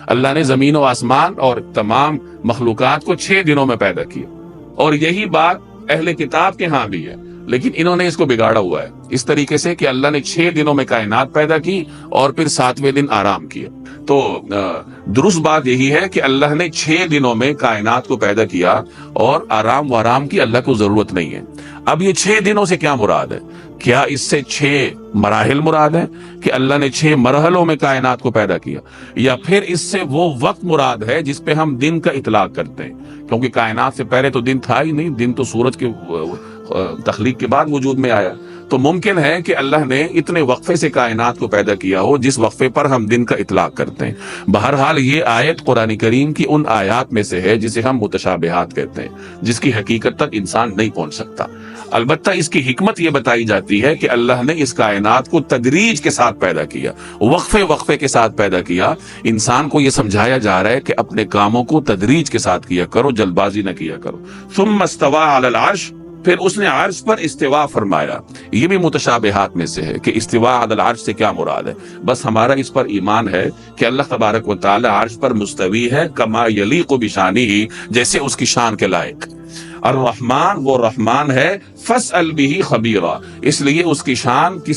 اللہ نے زمین و آسمان اور تمام مخلوقات کو 6 دنوں میں پیدا کیا، اور یہی بات اہل کتاب کے ہاں بھی ہے، لیکن انہوں نے اس کو بگاڑا ہوا ہے اس طریقے سے کہ اللہ نے 6 دنوں میں کائنات پیدا کی اور پھر 7ویں دن آرام کیا۔ تو درست بات یہی ہے کہ اللہ نے 6 دنوں میں کائنات کو پیدا کیا اور آرام کی اللہ کو ضرورت نہیں ہے۔ اب یہ 6 دنوں سے کیا مراد ہے؟ کیا اس سے 6 مراحل مراد ہیں کہ اللہ نے 6 مرحلوں میں کائنات کو پیدا کیا، یا پھر اس سے وہ وقت مراد ہے جس پہ ہم دن کا اطلاق کرتے ہیں؟ کیونکہ کائنات سے پہلے تو دن تھا ہی نہیں، دن تو سورج کے تخلیق کے بعد وجود میں آیا۔ تو ممکن ہے کہ اللہ نے اتنے وقفے سے کائنات کو پیدا کیا ہو جس وقفے پر ہم دن کا اطلاق کرتے ہیں۔ بہرحال یہ آیت قرآن کریم کی ان آیات میں سے ہے جسے ہم متشابہات کہتے ہیں، جس کی حقیقت تک انسان نہیں پہنچ سکتا۔ البتہ اس کی حکمت یہ بتائی جاتی ہے کہ اللہ نے اس کائنات کو تدریج کے ساتھ پیدا کیا، وقفے کے ساتھ پیدا کیا۔ انسان کو یہ سمجھایا جا رہا ہے کہ اپنے کاموں کو تدریج کے ساتھ کیا کرو، جلد بازی نہ کیا کرو۔ ثم استوى علی العرش، پھر اس نے عرش پر استوا فرمایا۔ یہ بھی متشابہات میں سے ہے کہ استوا علی العرش سے کیا مراد ہے۔ بس ہمارا اس پر ایمان ہے کہ اللہ تبارک و تعالی عرش پر مستوی ہے، کما یلیق بشانہ، جیسے اس کی شان کے لائق۔ الرحمن، وہ رحمان ہے، فاسأل بہ خبیرا، اس لیے اس کی شان کسی